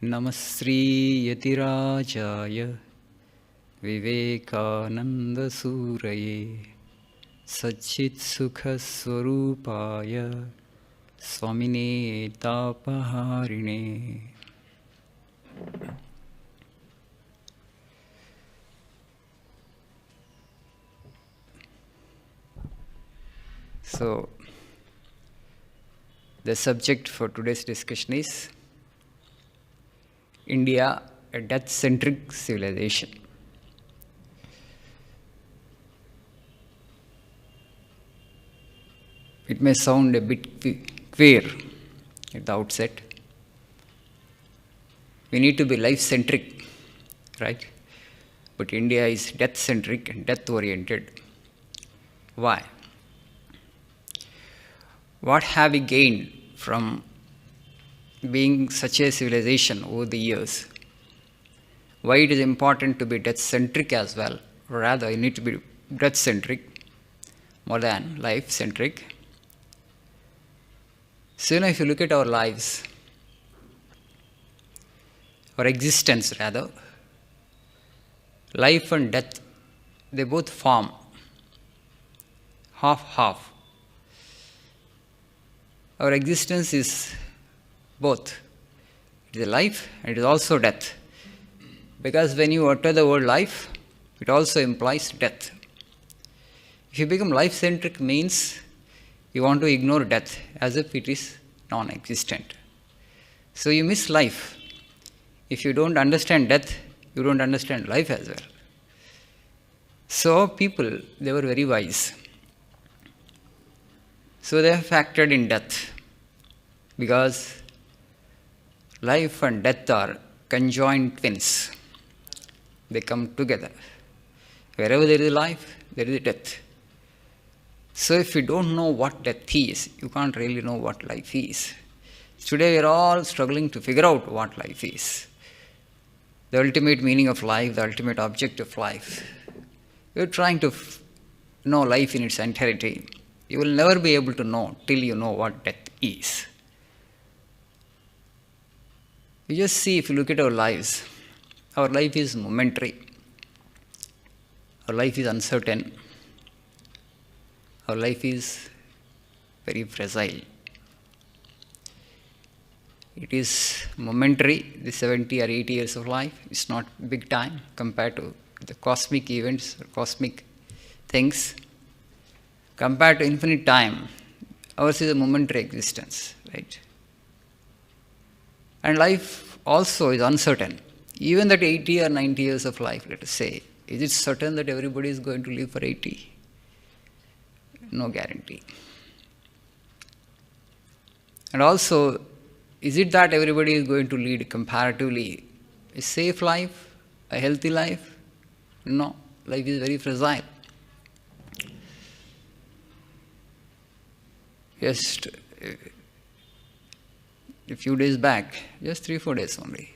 Namasri Yatirajaya Vivekananda Suraye Satchit Sukha Swarupaya Swamine Tapaharine. So, the subject for today's discussion is India, a death-centric civilization. It may sound a bit queer at the outset. We need to be life-centric, right? But India is death-centric and death-oriented. Why? What have we gained from being such a civilization over the years? Why it is important to be death-centric as well? Rather, you need to be death-centric more than life-centric. So, if you look at our lives, our existence rather, life and death, they both form half-half. Our existence is both. It is life and it is also death. Because when you utter the word life, it also implies death. If you become life-centric means you want to ignore death as if it is non-existent. So you miss life. If you don't understand death, you don't understand life as well. So people, they were very wise. So they have factored in death because life and death are conjoined twins. They come together. Wherever there is life, there is death. So if you don't know what death is, you can't really know what life is. Today we are all struggling to figure out what life is. The ultimate meaning of life, the ultimate object of life. We are trying to know life in its entirety. You will never be able to know till you know what death is. You just see, if you look at our lives, our life is momentary. Our life is uncertain. Our life is very fragile. It is momentary. The 70 or 80 years of life is not big time compared to the cosmic events or cosmic things. Compared to infinite time, ours is a momentary existence, right? And life also is uncertain. Even that 80 or 90 years of life, let us say, is it certain that everybody is going to live for 80? No guarantee. And also, is it that everybody is going to lead comparatively a safe life, a healthy life? No, life is very fragile. Just a few days back, just 3-4 days only,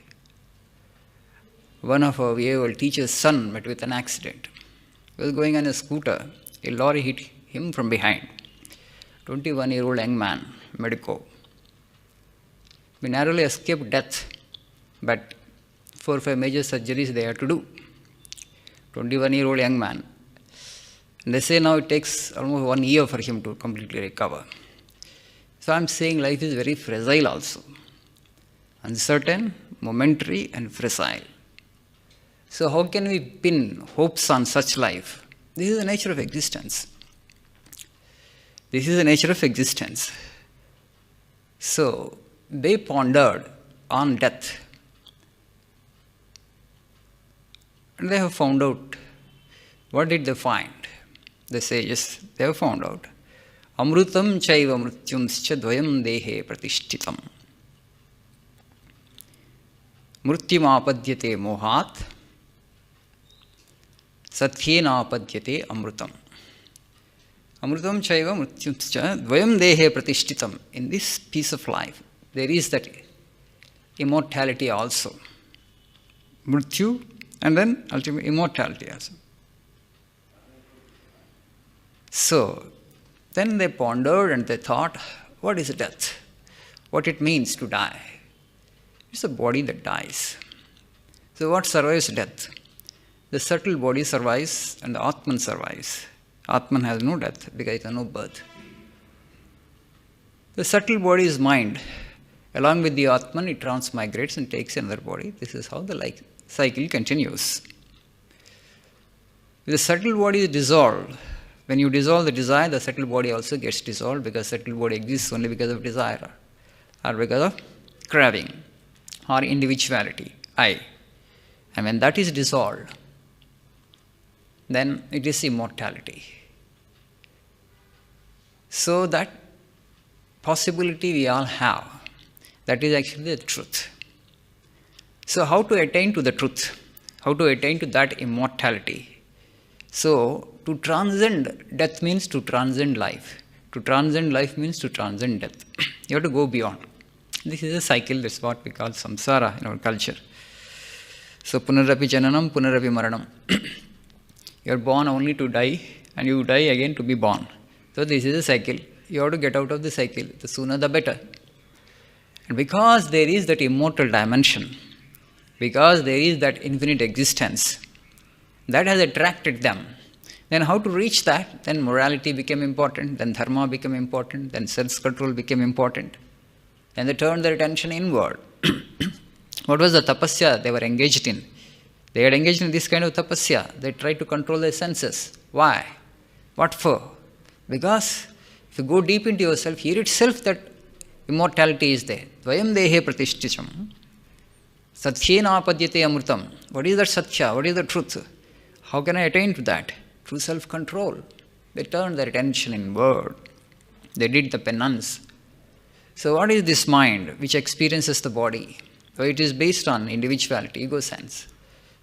one of our VAL teacher's son met with an accident. He was going on a scooter. A lorry hit him from behind. 21-year-old young man, medico. We narrowly escaped death, but 4 or 5 major surgeries they had to do. 21-year-old young man. And they say now it takes almost 1 year for him to completely recover. So I'm saying life is very fragile also. Uncertain, momentary and fragile. So how can we pin hopes on such life? This is the nature of existence. This is the nature of existence. So they pondered on death. And they have found out. What did they find? The sages, they have found out. Amrutam chaiva mrutyumscha dvayam dehe pratishtitam. Mrutyumapadyate mohat satyena amrutam. Amrutam chaiva mrutyumscha dvayam dehe pratishtitam. In this piece of life, there is that immortality also. Mrityu and then ultimate immortality also. So, then they pondered and they thought, what is death? What it means to die? It's the body that dies. So what survives death? The subtle body survives and the Atman survives. Atman has no death because it has no birth. The subtle body is mind. Along with the Atman, it transmigrates and takes another body. This is how the cycle continues. The subtle body is dissolved. When you dissolve the desire, the subtle body also gets dissolved because subtle body exists only because of desire or because of craving or individuality, I. And when that is dissolved, then it is immortality. So that possibility we all have, that is actually the truth. So how to attain to the truth? How to attain to that immortality? So to transcend death means to transcend life. To transcend life means to transcend death. You have to go beyond. This is a cycle, that's what we call samsara in our culture. So punarapi jananam, punarapi maranam. You are born only to die and you die again to be born. So this is a cycle. You have to get out of the cycle. The sooner the better. And because there is that immortal dimension, because there is that infinite existence, that has attracted them. Then how to reach that? Then morality became important, then dharma became important, then self-control became important. Then they turned their attention inward. What was the tapasya they were engaged in? They had engaged in this kind of tapasya. They tried to control their senses. Why? What for? Because if you go deep into yourself, here itself that immortality is there. Dvayam dehe pratishticham. Satyena apadyate amrutam. What is that satya? What is the truth? How can I attain to that? Through self-control. They turned their attention inward. They did the penance. So what is this mind which experiences the body? So it is based on individuality, ego sense.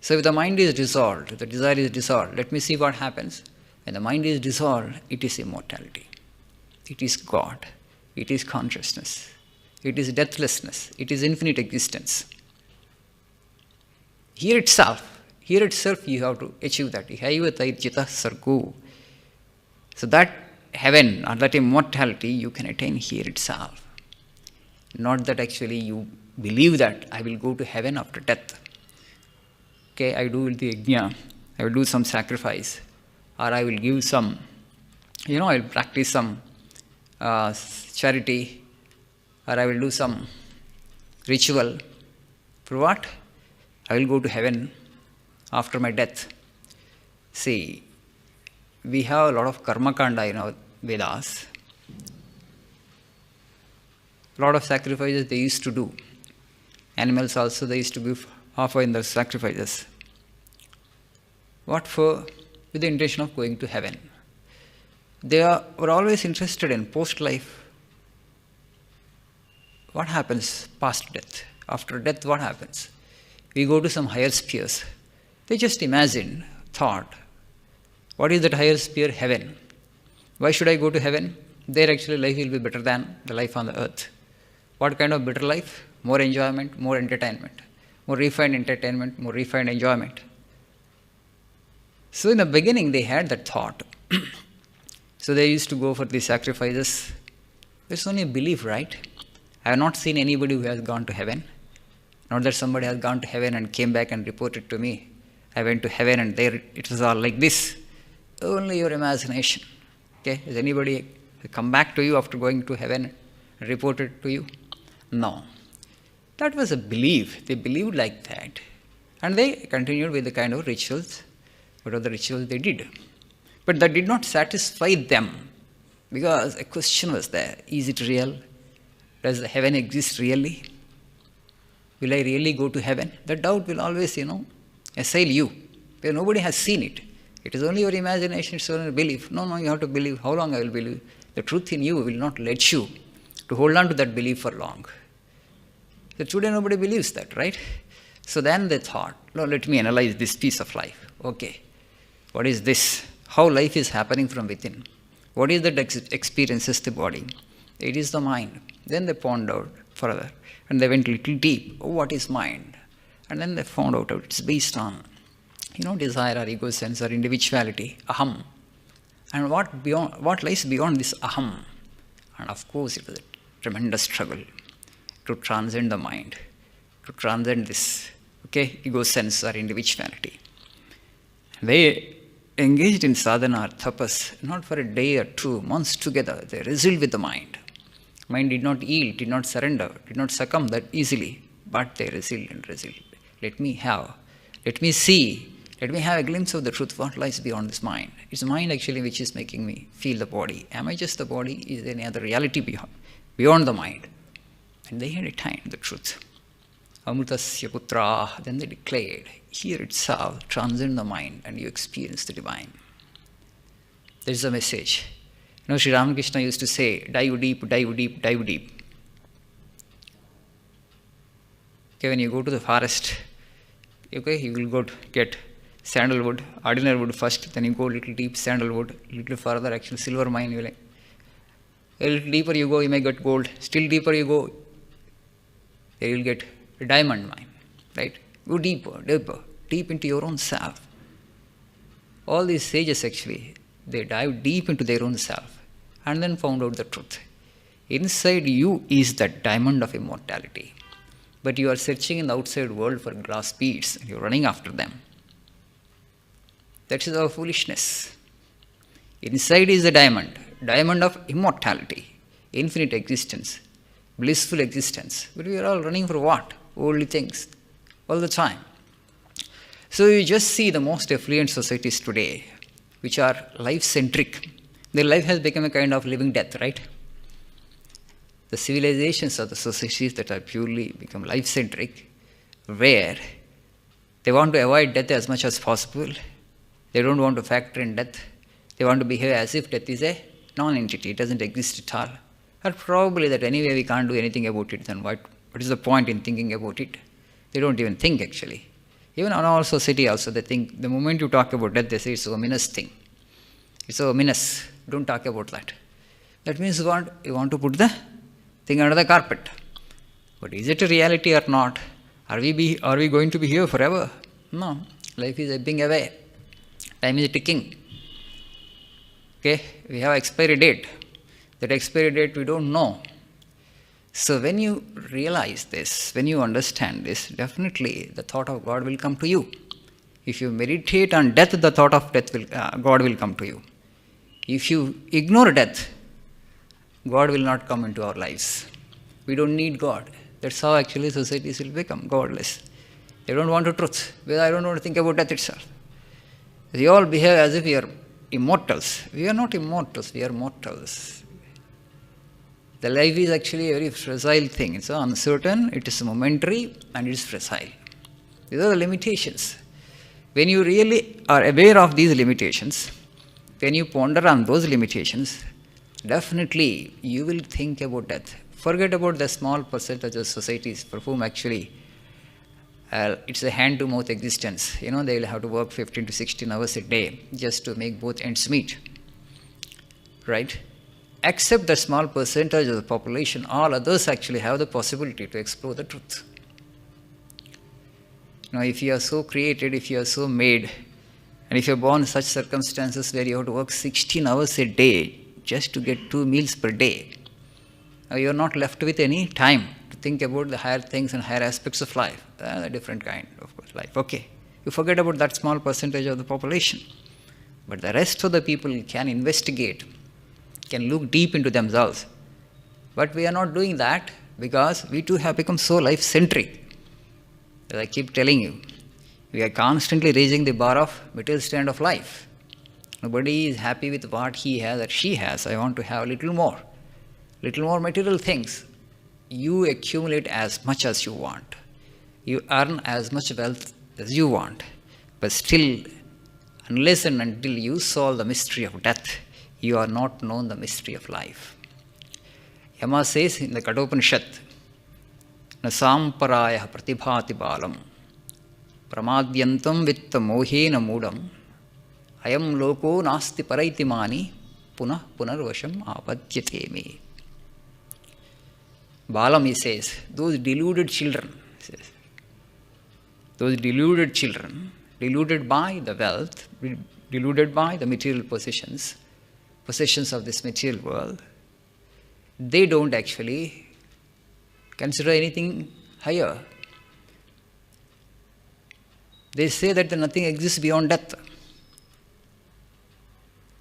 So if the mind is dissolved, the desire is dissolved, let me see what happens. When the mind is dissolved, it is immortality. It is God. It is consciousness. It is deathlessness. It is infinite existence. Here itself you have to achieve that. So that heaven or that immortality you can attain here itself. Not that actually you believe that I will go to heaven after death. Okay, I do the yajna, I will do some sacrifice, or I will give some, I will practice some charity, or I will do some ritual. For what? I will go to heaven after my death. See, we have a lot of karma kanda in our Vedas. A lot of sacrifices they used to do. Animals also they used to offer in the sacrifices. What for? With the intention of going to heaven. They were always interested in post-life. What happens past death? After death, what happens? We go to some higher spheres. They just imagined, thought, what is that higher sphere? Heaven. Why should I go to heaven? There actually life will be better than the life on the earth. What kind of better life? More enjoyment, more entertainment. More refined entertainment, more refined enjoyment. So in the beginning they had that thought. So they used to go for these sacrifices. It's only a belief, right? I have not seen anybody who has gone to heaven. Not that somebody has gone to heaven and came back and reported to me. I went to heaven and there it was all like this. Only your imagination. Okay? Has anybody come back to you after going to heaven and reported to you? No. That was a belief. They believed like that. And they continued with the kind of rituals, what are the rituals they did. But that did not satisfy them because a question was there. Is it real? Does heaven exist really? Will I really go to heaven? The doubt will always, assail you. Because nobody has seen it. It is only your imagination, it's only belief. No, you have to believe. How long I will believe? The truth in you will not let you to hold on to that belief for long. So today nobody believes that, right? So then they thought, no, let me analyze this piece of life. Okay, what is this? How life is happening from within? What is that experiences the body? It is the mind. Then they pondered further and they went a little deep. Oh, what is mind? And then they found out it's based on, desire or ego sense or individuality, aham. And what lies beyond this aham? And of course, it was a tremendous struggle to transcend the mind, to transcend this, ego sense or individuality. They engaged in sadhana or tapas, not for a day or 2 months together. They wrestled with the mind. Mind did not yield, did not surrender, did not succumb that easily, but they wrestled and wrestled. Let me see, let me have a glimpse of the truth, what lies beyond this mind. It's the mind actually which is making me feel the body. Am I just the body? Is there any other reality beyond the mind? And they had attained the truth. Amritasya putra, then they declared, here itself, transcend the mind and you experience the divine. There is a message. Sri Ramakrishna used to say, dive deep, dive deep, dive deep. When you go to the forest, you will go to get sandalwood, ordinary wood first, then you go a little deep, sandalwood, little further, actually silver mine, you like. A little deeper you go, you may get gold. Still deeper you go, there you will get a diamond mine, right? Go deeper, deeper, deep into your own self. All these sages actually, they dive deep into their own self and then found out the truth. Inside you is that diamond of immortality. But you are searching in the outside world for glass beads and you are running after them. That is our foolishness. Inside is the diamond of immortality, infinite existence, blissful existence. But we are all running for what? Worldly things, all the time. So you just see the most affluent societies today, which are life-centric. Their life has become a kind of living death, right? The civilizations are the societies that are purely become life-centric, where they want to avoid death as much as possible. They don't want to factor in death. They want to behave as if death is a non-entity. It doesn't exist at all. Or probably that anyway we can't do anything about it, then what is the point in thinking about it? They don't even think actually. Even in our society also, they think the moment you talk about death, they say it's a ominous thing. It's so ominous. Don't talk about that. That means what? You want to put the thing under the carpet. But is it a reality or not? Are we going to be here forever? No. Life is ebbing away. Time is ticking. We have expiry date. That expiry date we don't know. So when you realize this, when you understand this, definitely the thought of God will come to you. If you meditate on death, the thought of God will come to you. If you ignore death, God will not come into our lives. We don't need God. That's how actually societies will become godless. They don't want the truth. I don't want to think about death itself. They all behave as if we are immortals. We are not immortals, we are mortals. The life is actually a very fragile thing. It's uncertain, it is momentary, and it is fragile. These are the limitations. When you really are aware of these limitations, when you ponder on those limitations, definitely you will think about death. Forget about the small percentage of societies for whom actually it's a hand-to-mouth existence. They will have to work 15 to 16 hours a day just to make both ends meet. Right? Except the small percentage of the population, all others actually have the possibility to explore the truth. If you are so created, if you are so made, and if you are born in such circumstances where you have to work 16 hours a day just to get 2 meals per day, you are not left with any time to think about the higher things and higher aspects of life. A different kind of life. You forget about that small percentage of the population. But the rest of the people can investigate, can look deep into themselves. But we are not doing that because we too have become so life-centric. As I keep telling you, we are constantly raising the bar of material standard of life. Nobody is happy with what he has or she has. I want to have a little more material things. You accumulate as much as you want. You earn as much wealth as you want. But still, unless and until you solve the mystery of death, you are not known the mystery of life. Yama says in the Kathopanishad, Na samparaya pratibhati balam pramadyantam vitta mohena mudam ayam loko nasti paraitimani punah punarvasham apadyate me. Balam, he says, those deluded children, deluded by the wealth, deluded by the material possessions of this material world, they don't actually consider anything higher. They say that nothing exists beyond death.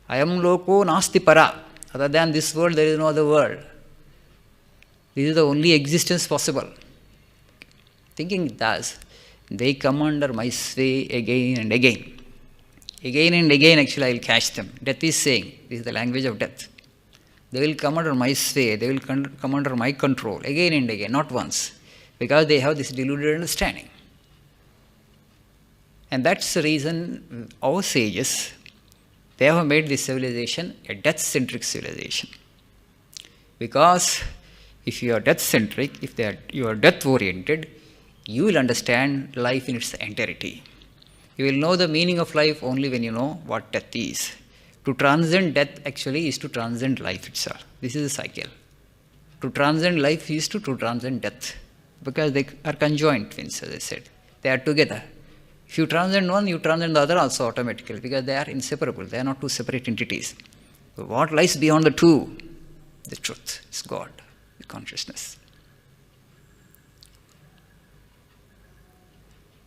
Ayam loko nasti para. Other than this world, there is no other world. This is the only existence possible. Thinking thus, they come under my sway again and again. Again and again, actually, I will catch them. Death is saying, this is the language of death. They will come under my sway, they will come under my control, again and again, not once, because they have this deluded understanding. And that's the reason our sages, they have made this civilization a death-centric civilization. Because if you are death-centric, if you are death-oriented, you will understand life in its entirety. You will know the meaning of life only when you know what death is. To transcend death actually is to transcend life itself. This is a cycle. To transcend life is to transcend death. Because they are conjoined twins, as I said. They are together. If you transcend one, you transcend the other also automatically, because they are inseparable. They are not two separate entities. So what lies beyond the two? The truth is God, the consciousness.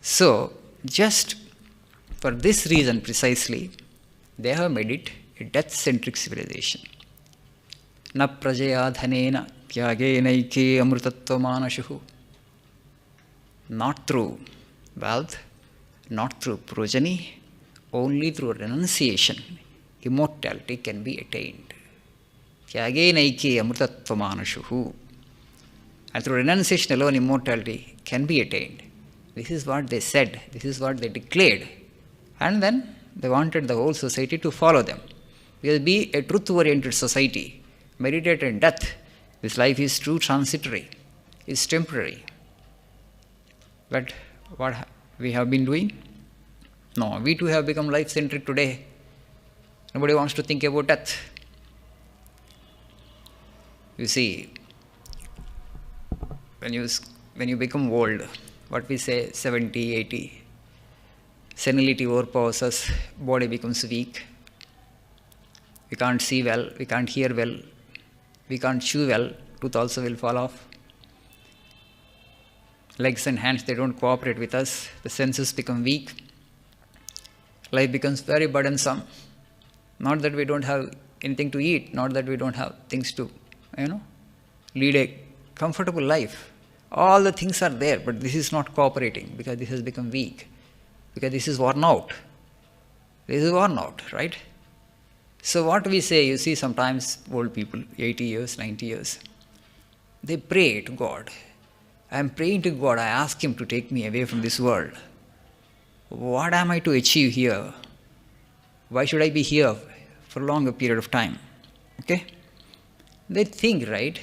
So, just for this reason precisely, they have made it a death-centric civilization. Na prajaya dhanena kyagenaike amrutattvamanashuhu. Not through wealth, not through progeny, only through renunciation, immortality can be attained. Kyagenaike amrutattvamanashuhu. And through renunciation alone, immortality can be attained. This is what they said, this is what they declared. And then they wanted the whole society to follow them. Because be a truth-oriented society, meditate on death. This life is too transitory, is temporary. But what we have been doing? No, we too have become life-centric today. Nobody wants to think about death. You see, when you become old, what we say, 70, 80, senility overpowers us, body becomes weak. We can't see well, we can't hear well, we can't chew well, tooth also will fall off. Legs and hands, they don't cooperate with us, the senses become weak. Life becomes very burdensome. Not that we don't have anything to eat, not that we don't have things to, lead a comfortable life. All the things are there, but this is not cooperating because this has become weak. Because this is worn out. This is worn out, right? So what we say, you see sometimes old people, 80 years, 90 years, they pray to God. I am praying to God, I ask Him to take me away from this world. What am I to achieve here? Why should I be here for a longer period of time? Okay? They think, right?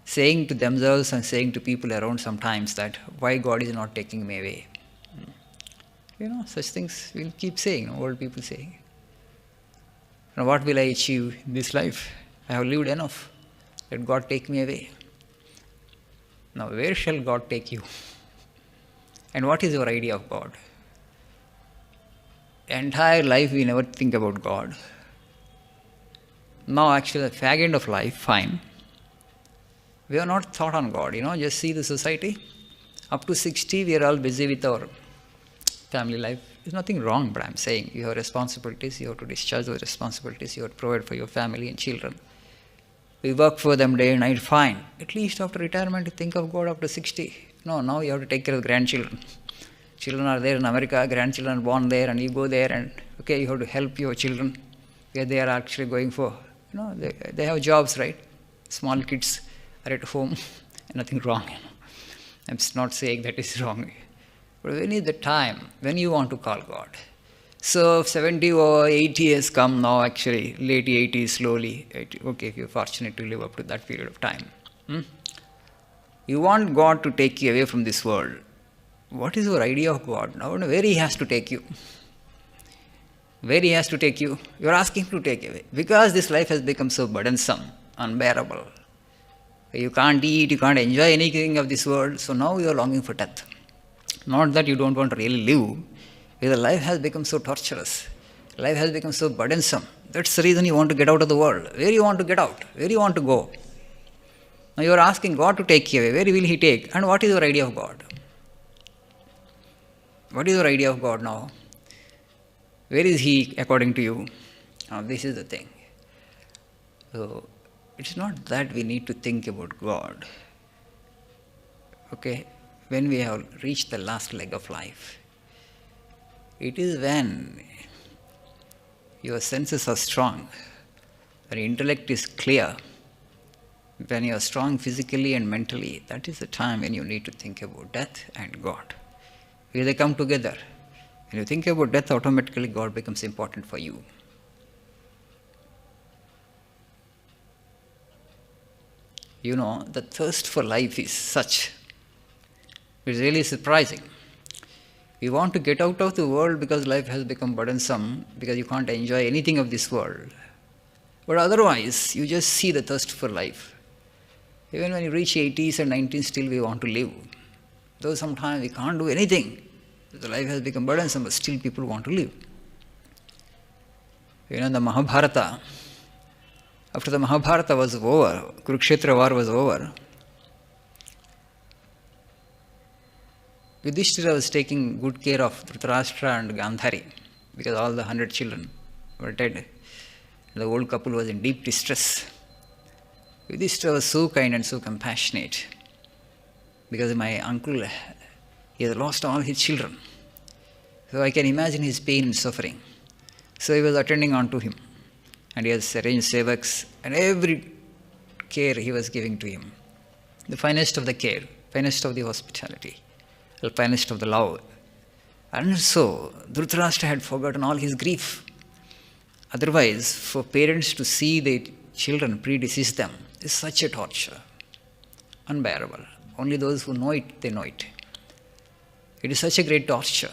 Saying to themselves and saying to people around sometimes that why God is not taking me away. Such things we'll keep saying, old people saying. Now what will I achieve in this life? I have lived enough. Let God take me away. Now where shall God take you? And what is your idea of God? Entire life we never think about God. Now actually the fag end of life, fine. We have not thought on God, just see the society. Up to 60, we are all busy with our family life. There's nothing wrong, but I'm saying you have responsibilities, you have to discharge those responsibilities, you have to provide for your family and children. We work for them day and night, fine. At least after retirement, think of God after 60. No, now you have to take care of the grandchildren. Children are there in America, grandchildren are born there, and you go there and, you have to help your children. Because they are actually going for, they have jobs, right? Small kids are at home, nothing wrong. I'm not saying that is wrong. But when is the time when you want to call God? So 70 or 80 has come now, actually, late 80s, slowly. Okay, if you're fortunate to live up to that period of time. You want God to take you away from this world. What is your idea of God? Now, where He has to take you? Where He has to take you? You're asking Him to take away. Because this life has become so burdensome, unbearable. You can't eat, you can't enjoy anything of this world, so now you are longing for death. Not that you don't want to really live, because life has become so torturous. Life has become so burdensome. That's the reason you want to get out of the world. Where you want to get out? Where you want to go? Now you are asking God to take you away. Where will He take? And what is your idea of God? What is your idea of God now? Where is He according to you? This is the thing. So, it's not that we need to think about God. Okay? When we have reached the last leg of life, it is when your senses are strong, when your intellect is clear, when you are strong physically and mentally, that is the time when you need to think about death and God. Because they come together. When you think about death, automatically God becomes important for you. You know, the thirst for life is such. It's really surprising. We want to get out of the world because life has become burdensome, because you can't enjoy anything of this world. But otherwise, you just see the thirst for life. Even when you reach 80s and 90s, still we want to live. Though sometimes we can't do anything. The life has become burdensome, but still people want to live. You know, the Mahabharata, after the Mahabharata was over, Kurukshetra war was over, Yudhishthira was taking good care of Dhritarashtra and Gandhari, because all the 100 children were dead. The old couple was in deep distress. Yudhishthira was so kind and so compassionate, because my uncle, he has lost all his children. So I can imagine his pain and suffering. So he was attending on to him, and he has arranged sevaks, and every care he was giving to him. The finest of the care, finest of the hospitality, the finest of the love. And so Dhritarashtra had forgotten all his grief. Otherwise, for parents to see their children predecease them is such a torture, unbearable. Only those who know it, they know it. It is such a great torture.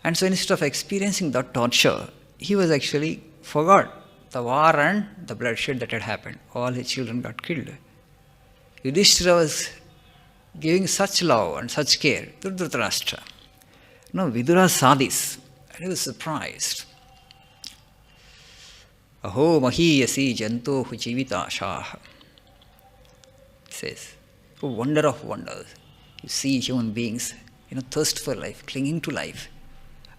And so instead of experiencing that torture, he was actually forgot the war and the bloodshed that had happened. All his children got killed. Yudhishthira was giving such love and such care to Dhritarashtra. No, Vidura saw this and he was surprised. Aho mahiyasi jantohu jivitashah. He says, oh, wonder of wonders. You see human beings, thirst for life, clinging to life.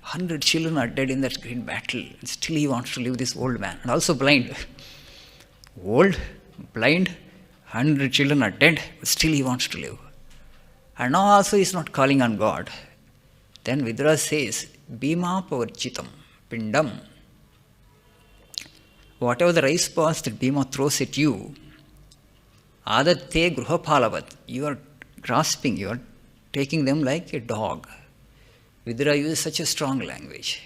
100 children are dead in that great battle, and still he wants to live, this old man, and also blind. Old, blind, 100 children are dead, but still he wants to live. And now also he is not calling on God. Then Vidura says, Bhima pavarchitam, pindam. Whatever the rice balls that Bhima throws at you, adatte gruhapalavat, you are grasping, you are taking them like a dog. Vidura uses such a strong language.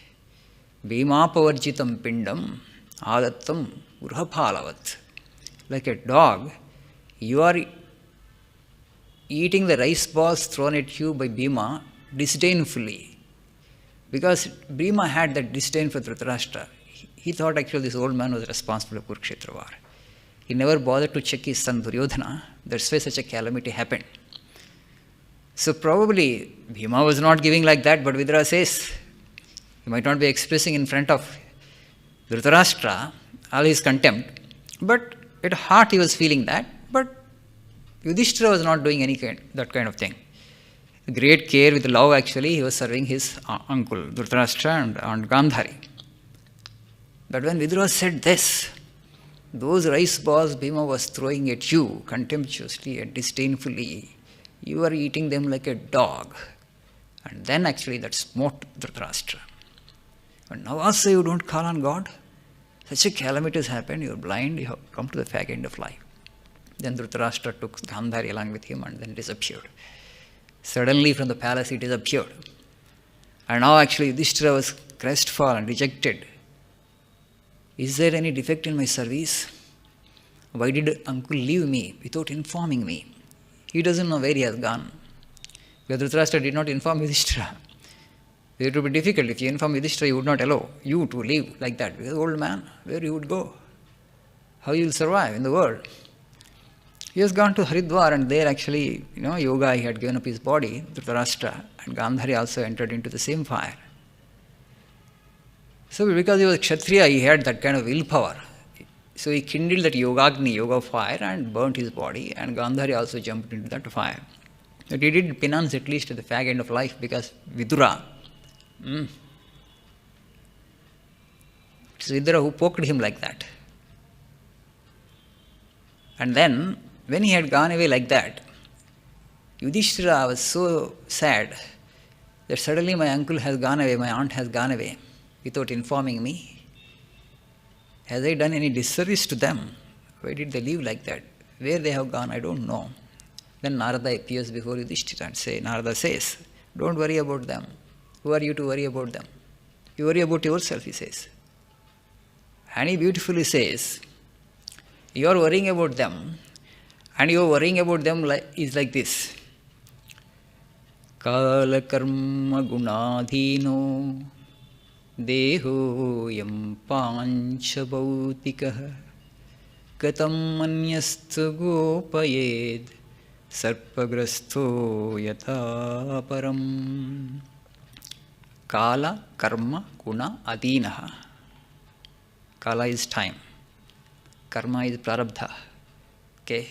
Bhima pavarjitam pindam adattam gruhapalavat. Like a dog, you are eating the rice balls thrown at you by Bhima disdainfully. Because Bhima had that disdain for Dhritarashtra. He thought actually this old man was responsible for Kurukshetra war. He never bothered to check his son Duryodhana. That's why such a calamity happened. So probably Bhima was not giving like that, but Vidura says, he might not be expressing in front of Dhritarashtra all his contempt, but at heart he was feeling that, but Yudhishthira was not doing that kind of thing. Great care with love actually, he was serving his uncle Dhritarashtra and Gandhari. But when Vidura said this, those rice balls Bhima was throwing at you contemptuously and disdainfully, you are eating them like a dog. And then actually that smote Dhritarashtra. But now also you don't call on God? Such a calamity has happened, you are blind, you have come to the fag end of life. Then Dhritarashtra took Gandhari along with him and then disappeared. Suddenly from the palace he disappeared. And now actually Yudhishthira was crestfallen, rejected. Is there any defect in my service? Why did uncle leave me without informing me? He doesn't know where he has gone. Because Dhritarashtra did not inform Yudhishthira. It would be difficult. If you inform Yudhishthira, he would not allow you to live like that. Because old man, where you would go? How you will survive in the world? He has gone to Haridwar and there actually, yoga, he had given up his body, Dhritarashtra, and Gandhari also entered into the same fire. So because he was Kshatriya, he had that kind of willpower. So he kindled that Yogagni, yoga fire, and burnt his body, and Gandhari also jumped into that fire. But he did penance at least at the fag end of life because Vidura, it's Vidura who poked him like that. And then, when he had gone away like that, Yudhishthira was so sad that suddenly my uncle has gone away, my aunt has gone away, without informing me. Has I done any disservice to them? Why did they live like that? Where they have gone, I don't know. Then Narada appears before Yudhishthira and Narada says, don't worry about them. Who are you to worry about them? You worry about yourself, he says. And he beautifully says, you are worrying about them, and your worrying about them is like this. Kala karma gunadhino deho yam pancha bhautikah gatam anyastu gopayed sarpagrasto yatha param. Kala karma guna adinaha. Kala is time. Karma is prarabdha. Okay?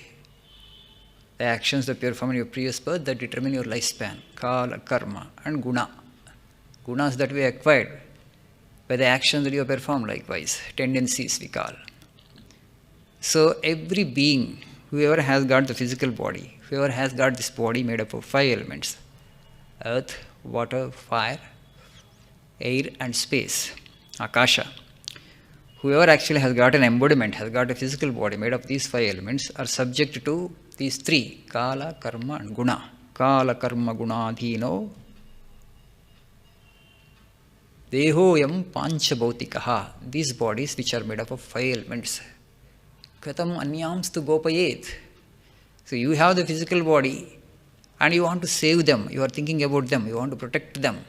The actions that you perform in your previous birth that determine your lifespan. Kala, karma, and guna. Gunas that we acquired by the actions that you have performed likewise. Tendencies we call. So every being, whoever has got the physical body, whoever has got this body made up of 5 elements, earth, water, fire, air and space, akasha. Whoever actually has got an embodiment, has got a physical body made of these 5 elements, are subject to these 3, kala, karma and guna. Kala, karma, guna, dhino. Dehoyam pancha bhautikaha. These bodies which are made up of 5 elements. Katam anyamstu gopayet. So you have the physical body and you want to save them. You are thinking about them. You want to protect them.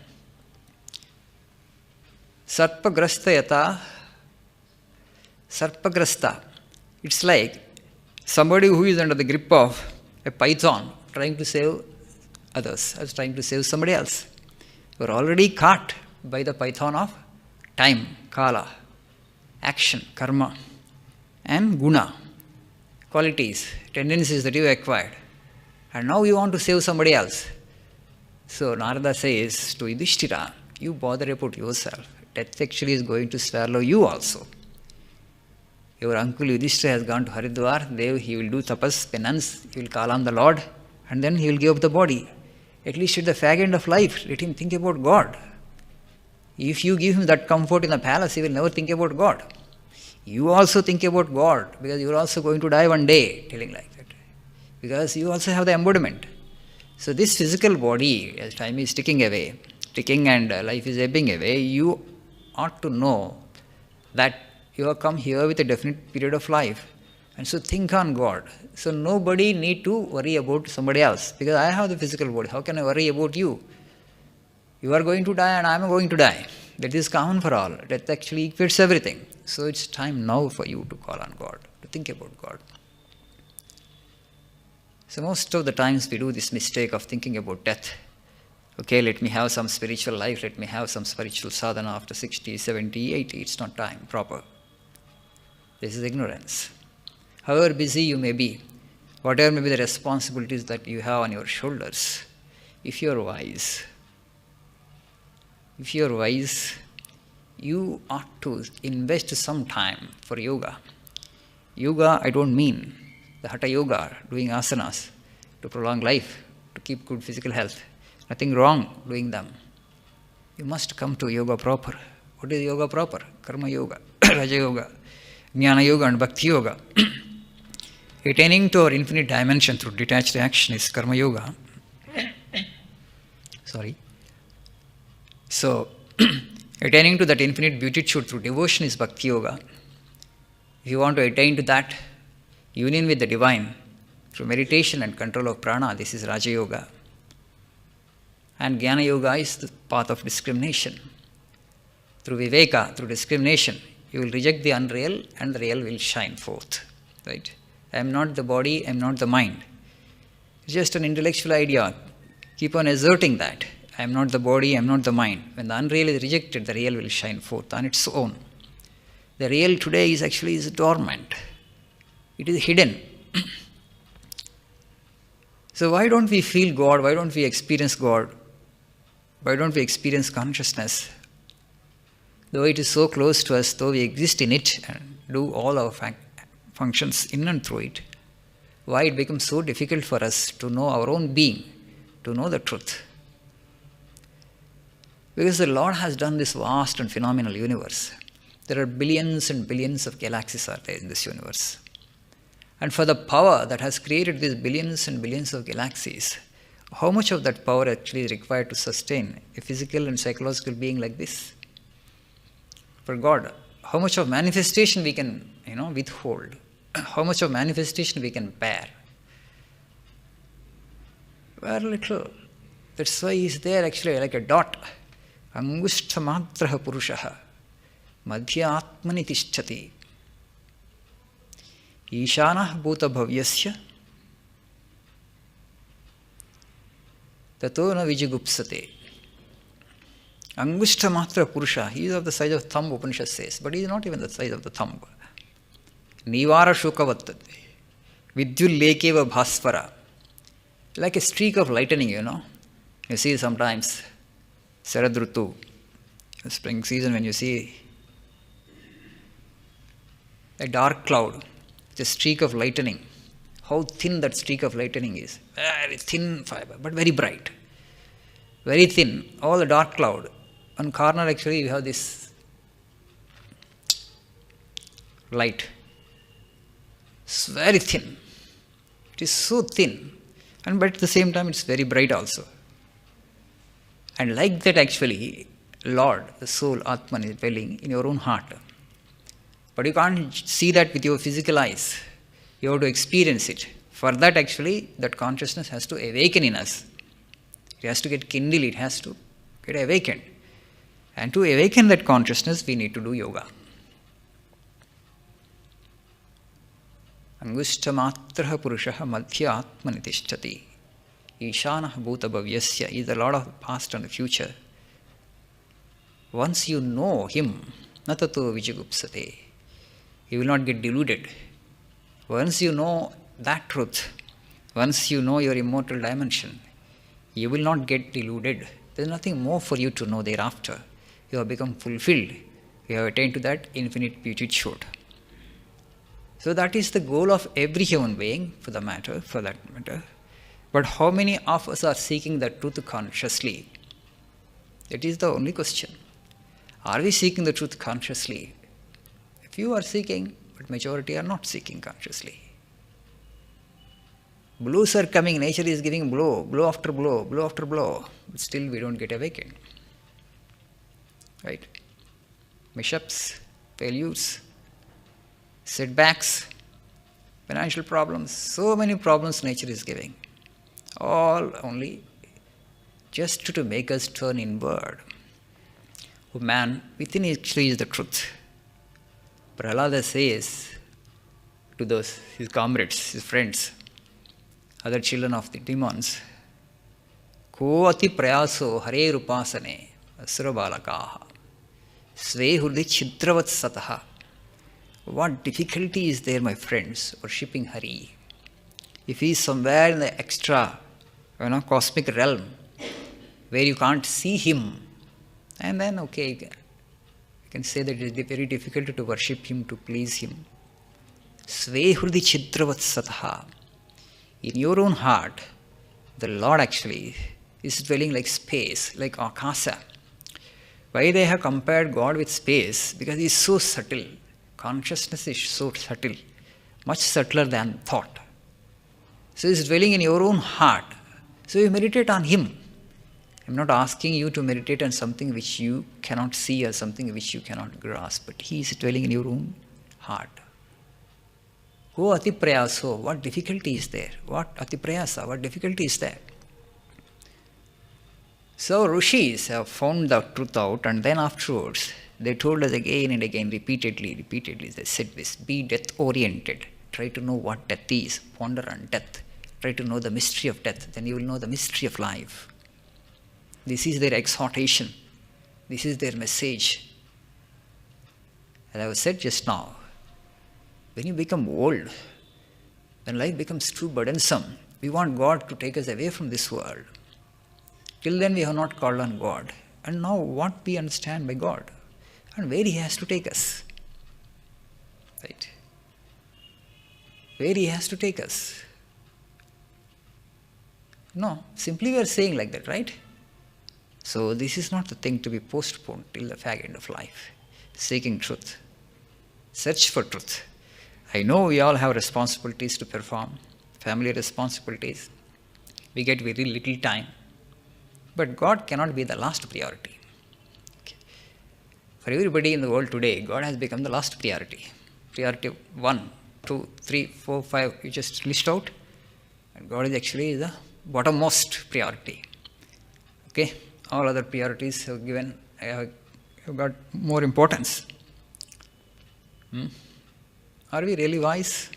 Sarpagrasta yata. Sarpagrasta. It's like somebody who is under the grip of a python trying to save others, as trying to save somebody else. You are already caught by the python of time, kala, action, karma, and guna, qualities, tendencies that you acquired. And now you want to save somebody else. So Narada says to Yudhishthira, you bother about yourself. Death actually is going to swallow you also. Your uncle Yudhishthira has gone to Haridwar. There he will do tapas, penance, he will call on the Lord, and then he will give up the body. At least at the fag end of life, let him think about God. If you give him that comfort in the palace, he will never think about God. You also think about God, because you are also going to die one day, telling like that. Because you also have the embodiment. So this physical body, as time is ticking and life is ebbing away, you ought to know that you have come here with a definite period of life. And so think on God. So nobody need to worry about somebody else, because I have the physical body. How can I worry about you? You are going to die and I am going to die. That is common for all. That actually equates everything. So it's time now for you to call on God, to think about God. So most of the times we do this mistake of thinking about death. Okay, let me have some spiritual life, let me have some spiritual sadhana after 60, 70, 80. It's not time proper. This is ignorance. However busy you may be, whatever may be the responsibilities that you have on your shoulders, if you are wise, you ought to invest some time for yoga. Yoga, I don't mean the Hatha Yoga, doing asanas to prolong life, to keep good physical health. Nothing wrong doing them. You must come to yoga proper. What is yoga proper? Karma yoga, Raja yoga, Jnana yoga and Bhakti yoga. Attaining to our infinite dimension through detached action is karma yoga. So, attaining to that infinite beatitude through devotion is Bhakti yoga. If you want to attain to that union with the divine through meditation and control of prana, this is Raja yoga. And Jnana yoga is the path of discrimination. Through viveka, through discrimination, you will reject the unreal and the real will shine forth. Right? I am not the body, I am not the mind. It's just an intellectual idea. Keep on asserting that. I am not the body, I am not the mind. When the unreal is rejected, the real will shine forth on its own. The real today is actually dormant. It is hidden. So why don't we feel God? Why don't we experience God? Why don't we experience consciousness? Though it is so close to us, though we exist in it and do all our functions in and through it, why it becomes so difficult for us to know our own being, to know the truth? Because the Lord has done this vast and phenomenal universe. There are billions and billions of galaxies are there in this universe. And for the power that has created these billions and billions of galaxies, how much of that power actually is required to sustain a physical and psychological being like this? For God, how much of manifestation we can, withhold? How much of manifestation we can bear? Very little. That's why He is there actually like a dot. Angushthamatraha purushaha madhya atmani tishthati Ishanah bhuta bhavyasya tato na vijigupsate. Angushtamatra Purusha, he is of the size of thumb, Upanishad says, but he is not even the size of the thumb. Nivara Shukavatate, Vidyul Lekeva Bhasvara, like a streak of lightning, You see sometimes, Saradrutu, spring season, when you see a dark cloud, it's a streak of lightning. How thin that streak of lightning is. Very thin fiber, but very bright. Very thin, all the dark cloud. On corner actually you have this light. It's very thin. It is so thin. But at the same time it's very bright also. And like that actually, Lord, the soul, Atman, is dwelling in your own heart. But you can't see that with your physical eyes. You have to experience it. For that actually, that consciousness has to awaken in us. It has to get kindled, it has to get awakened. And to awaken that consciousness, we need to do yoga. Angushthamatraha purushaha madhya atmani tishthati. Ishanah bhuta bhavyasya is the Lord of the past and the future. Once you know Him, natato vijigupsate, you will not get deluded. Once you know that truth, once you know your immortal dimension, you will not get deluded. There is nothing more for you to know thereafter. You have become fulfilled. You have attained to that infinite beatitude. So that is the goal of every human being, for that matter. But how many of us are seeking that truth consciously? That is the only question. Are we seeking the truth consciously? Few are seeking, but majority are not seeking consciously. Blows are coming, nature is giving blow after blow, blow after blow, but still we don't get awakened. Right? Mishaps, failures, setbacks, financial problems, so many problems nature is giving. All only just to make us turn inward. Oh man, within actually is the truth. Prahlada says to those, his comrades, his friends, other children of the demons, Ko ati prayaso hare rupasane asura balakaha sve hurdi chidravat sataha. What difficulty is there, my friends, worshipping Hari? If he is somewhere in the extra, cosmic realm, where you can't see him, and then okay, you can say that it is very difficult to worship him, to please him. Sve hurdi chidravat sataha. In your own heart, the Lord actually is dwelling like space, like akasa. Why they have compared God with space? Because he is so subtle. Consciousness is so subtle, much subtler than thought. So he is dwelling in your own heart. So you meditate on him. I am not asking you to meditate on something which you cannot see or something which you cannot grasp, but he is dwelling in your own heart. Ko ati prayaso, what difficulty is there? What ati prayasa, what difficulty is there? So rishis have found the truth out, and then afterwards they told us again and again, repeatedly, they said this: be death-oriented. Try to know what death is. Ponder on death. Try to know the mystery of death. Then you will know the mystery of life. This is their exhortation. This is their message. As I was said just now, when you become old, when life becomes too burdensome, We want God to take us away from this world. Till then we have not called on God. And now what we understand by God and where He has to take us. Right? Where He has to take us. No, simply we are saying like that, right? So this is not the thing to be postponed till the fag end of life. Seeking truth. Search for truth. I know we all have responsibilities to perform, family responsibilities. We get very little time. But God cannot be the last priority. Okay. For everybody in the world today, God has become the last priority. Priority 1, 2, 3, 4, 5, you just list out. And God is actually the bottommost priority. Okay? All other priorities have got more importance. Are we really wise?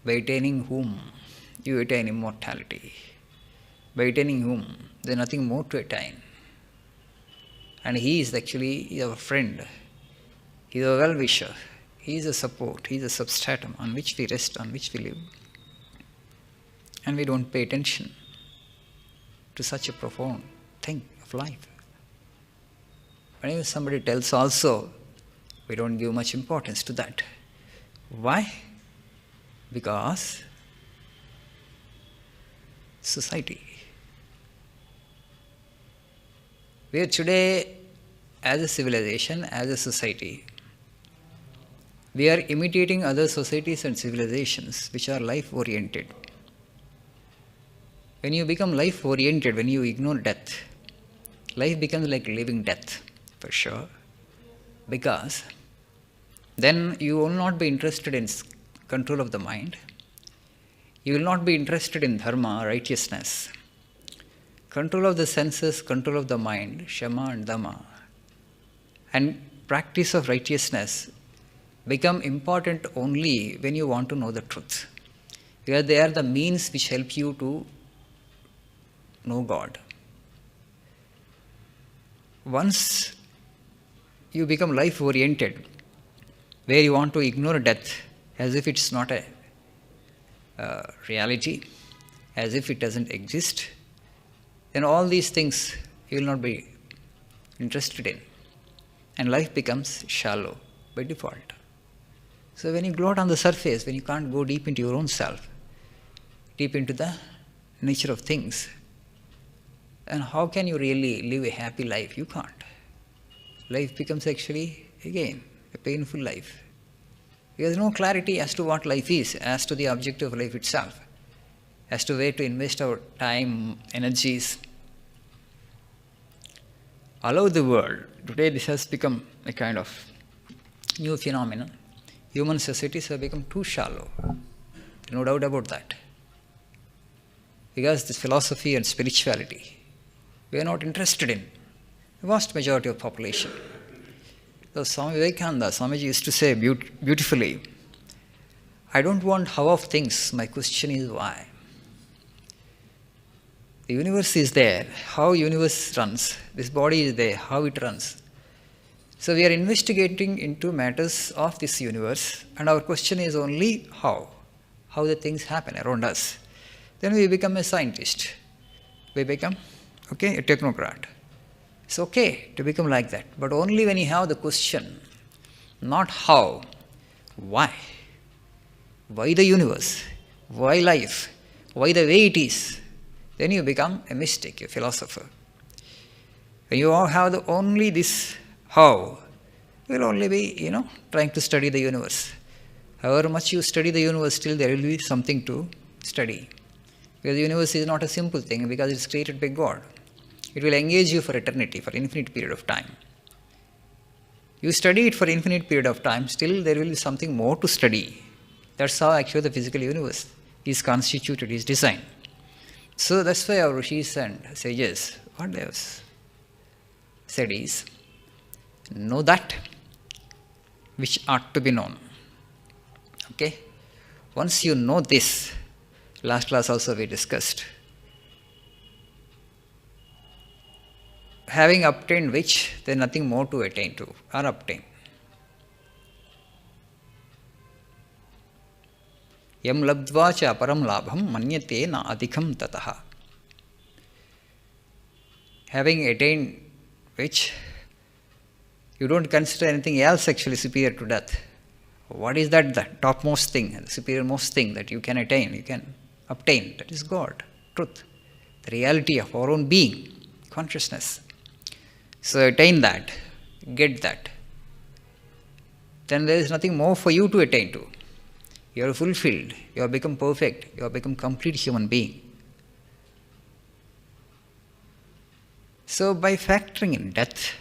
By attaining whom? You attain immortality. By attaining whom? There is nothing more to attain. And He is actually our friend. He is a well-wisher. He is a support. He is a substratum on which we rest, on which we live. And we don't pay attention to such a profound thing of life. Whenever somebody tells also, we don't give much importance to that. Why? Because society. We are today, as a civilization, as a society, we are imitating other societies and civilizations which are life-oriented. When you become life-oriented, when you ignore death, life becomes like living death, for sure. Because then you will not be interested in control of the mind. You will not be interested in dharma, righteousness. Control of the senses, control of the mind, shama and dhamma, and practice of righteousness become important only when you want to know the truth. Because they are the means which help you to know God. Once you become life-oriented, where you want to ignore death as if it's not a reality, as if it doesn't exist, then all these things you will not be interested in. And life becomes shallow by default. So when you gloat on the surface, when you can't go deep into your own self, deep into the nature of things, then how can you really live a happy life? You can't. Life becomes actually, again, a painful life. There is no clarity as to what life is, as to the objective of life itself, as to where to invest our time, energies. Allow the world. Today this has become a kind of new phenomenon. Human societies have become too shallow. No doubt about that. Because this philosophy and spirituality, we are not interested in. The vast majority of population. So Swami Vivekananda, Swamiji used to say beautifully, I don't want how of things, my question is why. The universe is there, how universe runs. This body is there, how it runs. So we are investigating into matters of this universe, and our question is only how the things happen around us. Then we become a scientist. We become, a technocrat. It's okay to become like that, but only when you have the question, not how, why. Why the universe? Why life? Why the way it is? Then you become a mystic, a philosopher. When you have only this how, you will only be, trying to study the universe. However much you study the universe, still there will be something to study. Because the universe is not a simple thing, because it's created by God. It will engage you for eternity, for infinite period of time. You study it for infinite period of time, still there will be something more to study. That's how actually the physical universe is constituted, is designed. So that's why our rishis and sages, what they have said is, know that which ought to be known. Okay? Once you know this, last class also we discussed, having obtained which, there is nothing more to attain to or obtain. Yam labdva cha aparam labham manyate na adhikam tataha. Having attained which, you don't consider anything else actually superior to death. What is that? The topmost thing, the superiormost thing that you can attain, you can obtain? That is God, truth, the reality of our own being, consciousness. So attain that, get that. Then there is nothing more for you to attain to. You are fulfilled, you have become perfect, you have become complete human being. So by factoring in death,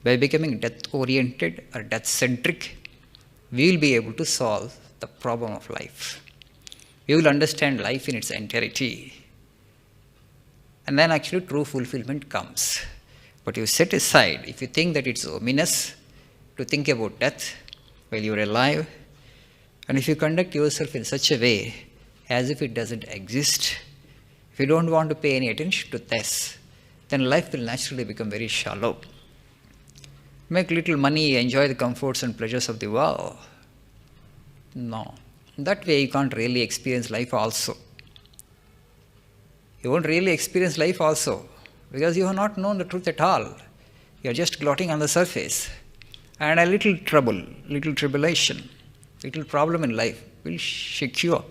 by becoming death-oriented or death-centric, we will be able to solve the problem of life. We will understand life in its entirety. And then actually true fulfillment comes. But you set aside, if you think that it's ominous to think about death while you're alive, and if you conduct yourself in such a way as if it doesn't exist, if you don't want to pay any attention to this, then life will naturally become very shallow. Make little money, enjoy the comforts and pleasures of the world. No. That way you can't really experience life also. You won't really experience life also because you have not known the truth at all. You are just glotting on the surface. And a little trouble, little tribulation, little problem in life will shake you up,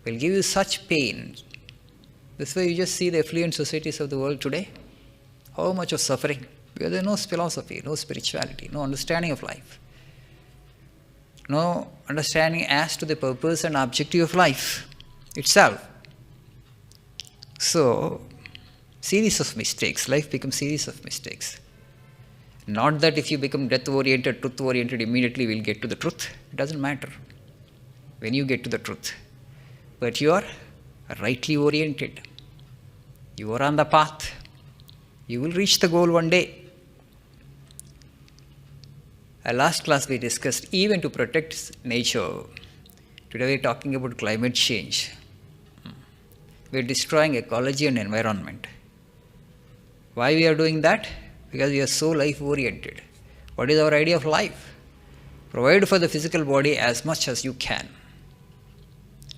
will give you such pain. This way you just see the affluent societies of the world today. How much of suffering? Because there is no philosophy, no spirituality, no understanding of life. No understanding as to the purpose and objective of life itself. So, series of mistakes. Life becomes series of mistakes. Not that if you become death-oriented, truth-oriented, immediately we'll get to the truth. It doesn't matter when you get to the truth. But you are rightly oriented. You are on the path. You will reach the goal one day. Last class we discussed even to protect nature. Today we are talking about climate change. We are destroying ecology and environment. Why we are doing that? Because we are so life-oriented. What is our idea of life? Provide for the physical body as much as you can.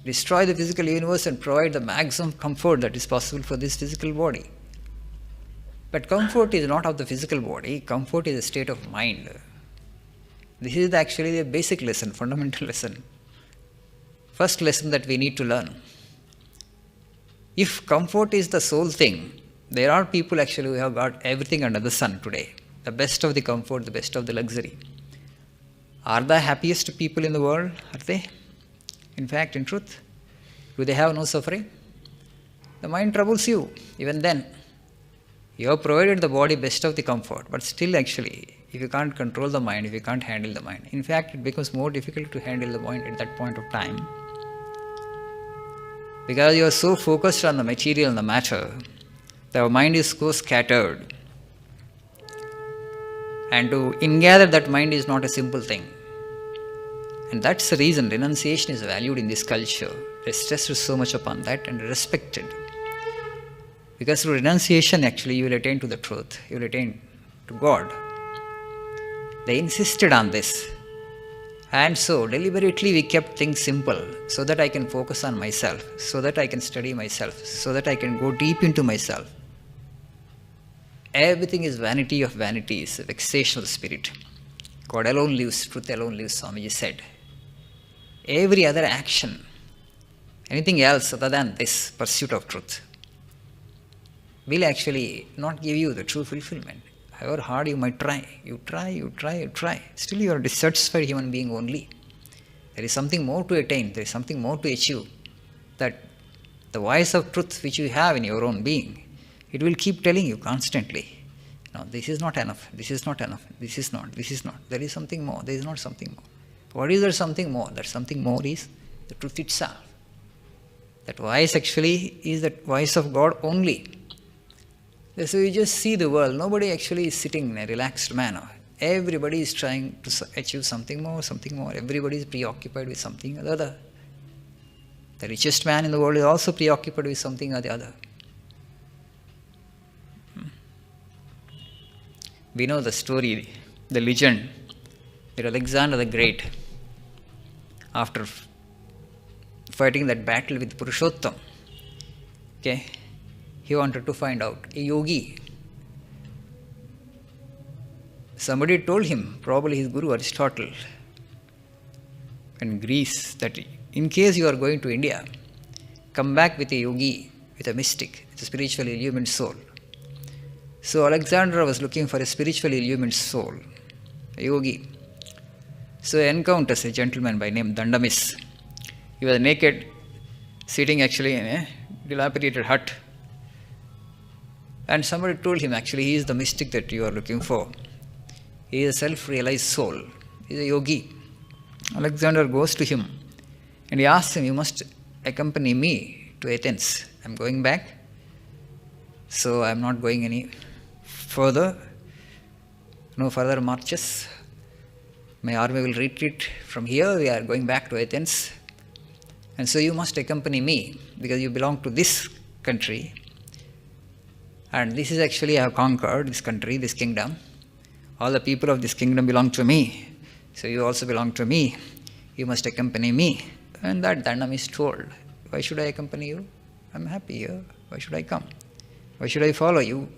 Destroy the physical universe and provide the maximum comfort that is possible for this physical body. But comfort is not of the physical body. Comfort is a state of mind. This is actually the basic lesson, fundamental lesson. First lesson that we need to learn. If comfort is the sole thing, there are people actually who have got everything under the sun today. The best of the comfort, the best of the luxury. Are the happiest people in the world? Are they? In fact, in truth, do they have no suffering? The mind troubles you, even then. You have provided the body best of the comfort, but still actually, if you can't control the mind, if you can't handle the mind, in fact, it becomes more difficult to handle the mind at that point of time. Because you are so focused on the material and the matter, the mind is so scattered. And to ingather that mind is not a simple thing. And that's the reason renunciation is valued in this culture. They stress so much upon that and respected. Because through renunciation, actually, you will attain to the truth. You will attain to God. They insisted on this. And so, deliberately, we kept things simple so that I can focus on myself, so that I can study myself, so that I can go deep into myself. Everything is vanity of vanities, a vexational spirit. God alone lives, truth alone lives, Swamiji said. Every other action, anything else other than this pursuit of truth, will actually not give you the true fulfillment. However hard you might try, you try. Still you are a dissatisfied human being only. There is something more to attain, there is something more to achieve. That the voice of truth which you have in your own being, it will keep telling you constantly, no, this is not enough, this is not enough, this is not. There is something more, there is not something more. What is there something more? That something more is the truth itself. That voice actually is the voice of God only. So you just see the world. Nobody actually is sitting in a relaxed manner. Everybody is trying to achieve something more. Everybody is preoccupied with something or the other. The richest man in the world is also preoccupied with something or the other. We know the story, the legend, that Alexander the Great, after fighting that battle with Purushottam. Okay? He wanted to find out. A yogi. Somebody told him, probably his guru Aristotle in Greece, that in case you are going to India, come back with a yogi, with a mystic, with a spiritually illumined soul. So Alexander was looking for a spiritually illumined soul, a yogi. So he encounters a gentleman by name Dandamis. He was naked, sitting actually in a dilapidated hut. And somebody told him, actually, he is the mystic that you are looking for. He is a self-realized soul. He is a yogi. Alexander goes to him and he asks him, you must accompany me to Athens. I am going back, so I am not going any further. No further marches. My army will retreat from here. We are going back to Athens. And so you must accompany me because you belong to this country. And this is actually, I have conquered this country, this kingdom. All the people of this kingdom belong to me. So you also belong to me. You must accompany me. And that Dandamis told, why should I accompany you? I'm happy here. Why should I come? Why should I follow you?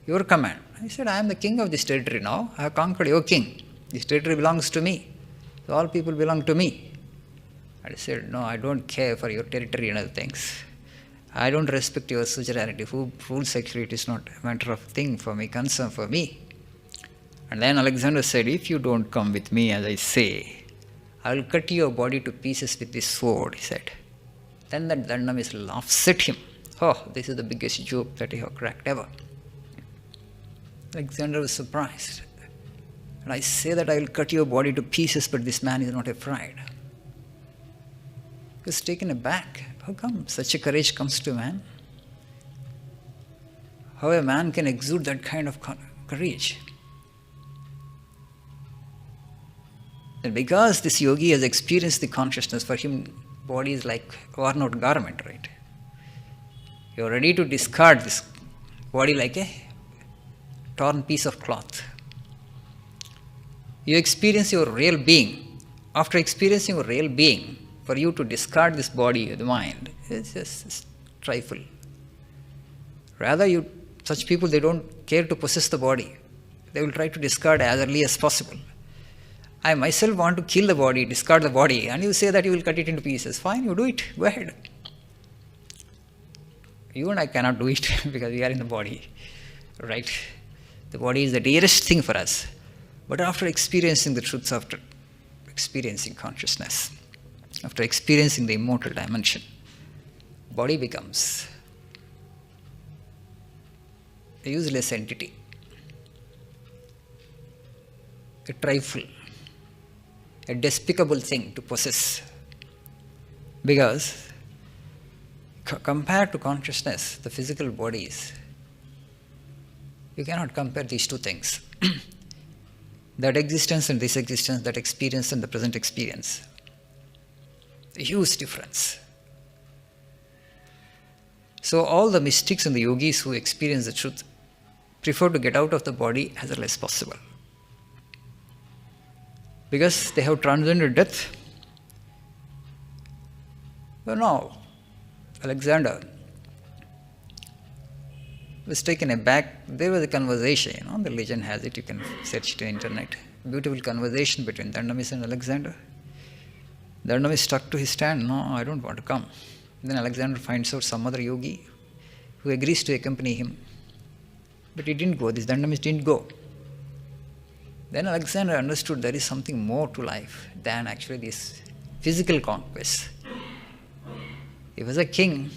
Your command. I said, I am the king of this territory now. I have conquered your king. This territory belongs to me. So all people belong to me. I said, no, I don't care for your territory and other things. I don't respect your suzerainty. Who rules actually, it is not a matter of thing for me, concern for me. And then Alexander said, if you don't come with me as I say, I will cut your body to pieces with this sword, he said. Then that Dandamis laughs at him. Oh, this is the biggest joke that you have cracked ever. Alexander was surprised. And I say that I will cut your body to pieces, but this man is not afraid. He was taken aback. How come such a courage comes to a man? How a man can exude that kind of courage? And because this yogi has experienced the consciousness, for him body is like worn out garment, right? You are ready to discard this body like a torn piece of cloth. You experience your real being. After experiencing your real being, for you to discard this body, the mind, it's just trifle. Rather, such people, they don't care to possess the body. They will try to discard as early as possible. I myself want to kill the body, discard the body, and you say that you will cut it into pieces. Fine, you do it. Go ahead. You and I cannot do it because we are in the body, right? The body is the dearest thing for us. But after experiencing the truths, after experiencing consciousness, after experiencing the immortal dimension, body becomes a useless entity, a trifle, a despicable thing to possess. Because compared to consciousness, the physical bodies, you cannot compare these two things. That existence and this existence, that experience and the present experience. A huge difference. So all the mystics and the yogis who experience the truth prefer to get out of the body as early as possible. Because they have transcended death. So now, Alexander was taken aback. There was a conversation, the legend has it, you can search it on the internet. Beautiful conversation between Dandamis and Alexander. Dandamis stuck to his stand. No, I don't want to come. Then Alexander finds out some other yogi who agrees to accompany him. But he didn't go. This Dandamis didn't go. Then Alexander understood there is something more to life than actually this physical conquest. He was a king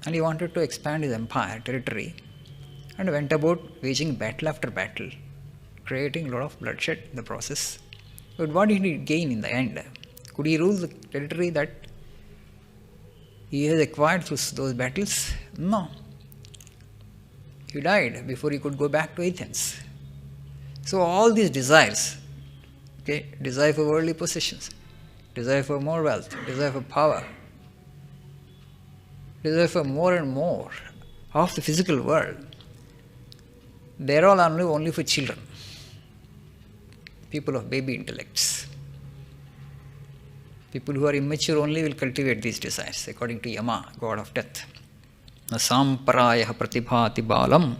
and he wanted to expand his empire, territory, and went about waging battle after battle, creating a lot of bloodshed in the process. But what did he gain in the end? Could he rule the territory that he has acquired through those battles? No. He died before he could go back to Athens. So all these desires, desire for worldly possessions, desire for more wealth, desire for power, desire for more and more of the physical world, they're all only for children, people of baby intellects, People who are immature only will cultivate these desires, according to Yama, god of death. Samparaya pratibhati balam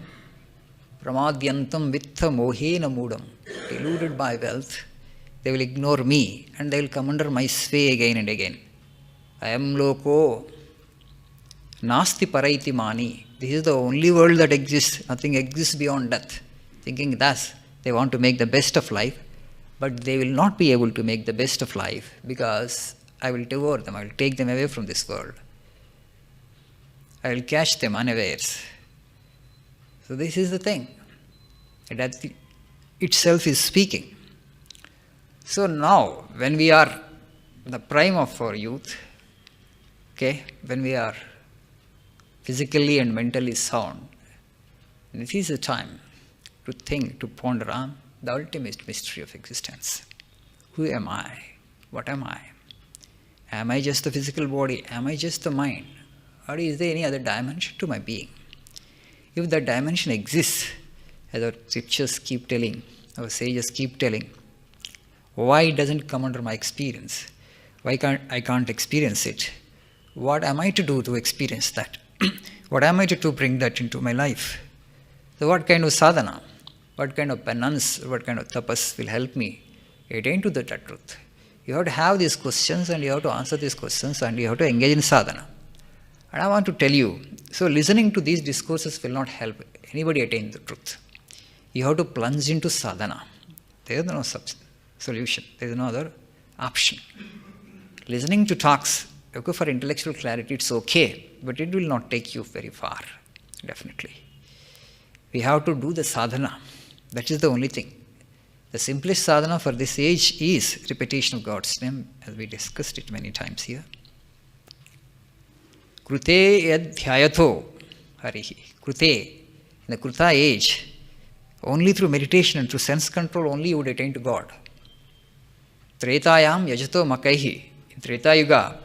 pramadyantam vittha mohena mudam. Deluded by wealth, they will ignore me and they will come under my sway again and again. I am loko nasti paraiti mani. This is the only world that exists. Nothing exists beyond death. Thinking thus, they want to make the best of life, but they will not be able to make the best of life because I will devour them. I will take them away from this world. I will catch them unawares. So this is the thing. That itself is speaking. So now, when we are in the prime of our youth, when we are physically and mentally sound, this is the time to think, to ponder on the ultimate mystery of existence. Who am I? What am I? Am I just the physical body? Am I just the mind? Or is there any other dimension to my being? If that dimension exists, as our scriptures keep telling, our sages keep telling, why it doesn't come under my experience? Why I can't experience it? What am I to do to experience that? What am I to do to bring that into my life? So what kind of sadhana, what kind of penance, what kind of tapas will help me attain to that truth? You have to have these questions and you have to answer these questions and you have to engage in sadhana. And I want to tell you, so listening to these discourses will not help anybody attain the truth. You have to plunge into sadhana. There is no solution. There is no other option. Listening to talks, okay, for intellectual clarity, it's okay, but it will not take you very far, definitely. We have to do the sadhana. That is the only thing. The simplest sadhana for this age is repetition of God's name, as we discussed it many times here. Krute yadhyayatho harihi. Krute, in the Kruta age, only through meditation and through sense control only you would attain to God. Tretayam yajato makaihi. In Treta Yuga,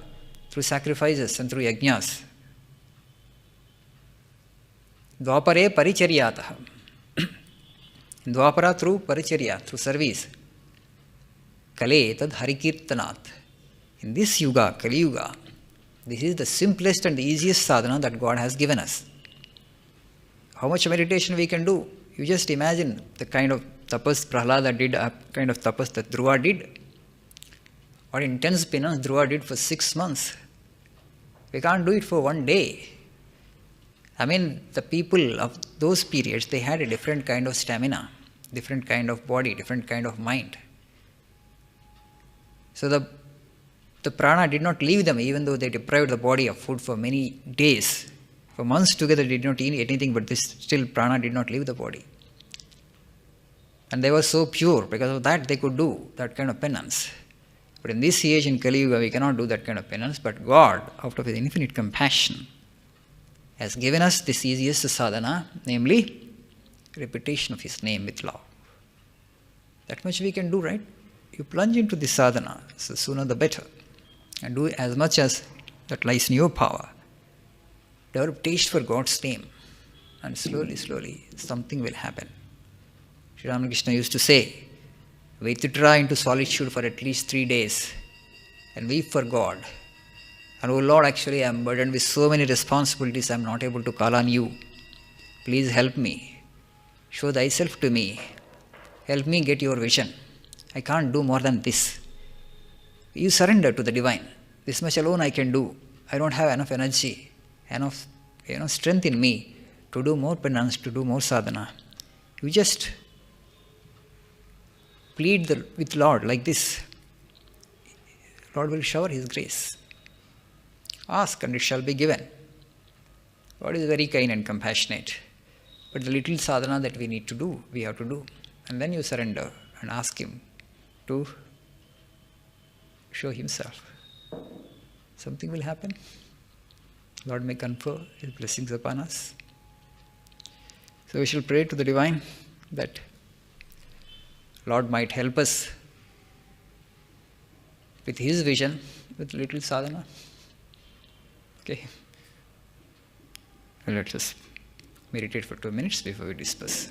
through sacrifices and through yajnas. Dwapare paricharyataha. In Dwapara, through paricharya, through service. Kale tad harikirtanat. In this yuga, Kali Yuga, this is the simplest and the easiest sadhana that God has given us. How much meditation we can do? You just imagine the kind of tapas Prahlada did, a kind of tapas that Dhruva did. What intense penance Dhruva did for 6 months. We can't do it for one day. I mean, the people of those periods, they had a different kind of stamina, different kind of body, different kind of mind. So the prana did not leave them, even though they deprived the body of food for many days. For months together, they did not eat anything, but this still prana did not leave the body. And they were so pure, because of that they could do that kind of penance. But in this age, in Kali Yuga, we cannot do that kind of penance, but God, out of His infinite compassion, has given us this easiest sadhana, namely, repetition of His name with love. That much we can do, right? You plunge into the sadhana, so sooner the better, and do as much as that lies in your power. Develop taste for God's name, and slowly, slowly, something will happen. Sri Ramakrishna used to say, withdraw into solitude for at least 3 days and weep for God. And oh Lord, actually I am burdened with so many responsibilities, I am not able to call on you. Please help me. Show thyself to me. Help me get your vision. I can't do more than this. You surrender to the divine. This much alone I can do. I don't have enough energy, enough strength in me to do more penance, to do more sadhana. You just plead with Lord like this. Lord will shower His grace. Ask and it shall be given. God is very kind and compassionate. But the little sadhana that we need to do, we have to do. And then you surrender and ask Him to show Himself. Something will happen. Lord may confer His blessings upon us. So we shall pray to the Divine that Lord might help us with His vision, with little sadhana. Okay. And let us meditate for 2 minutes before we disperse.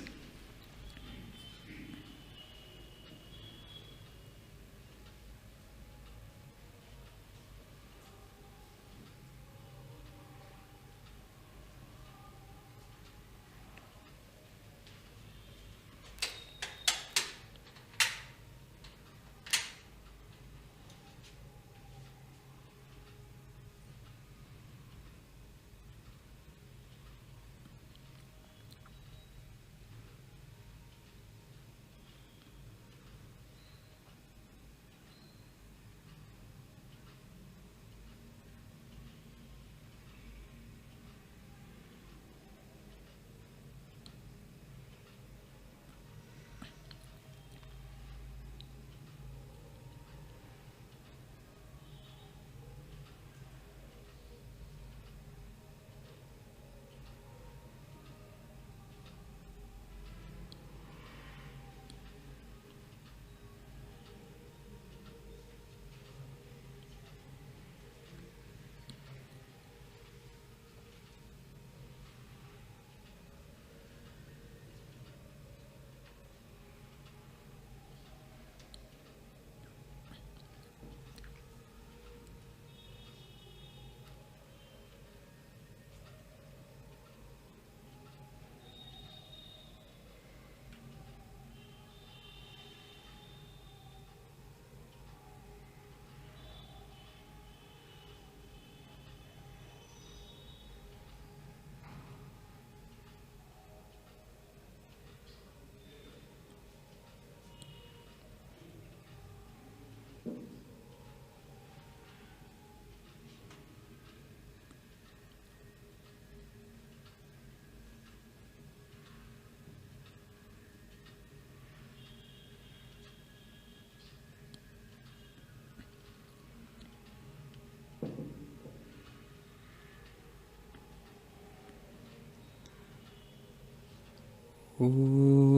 Om.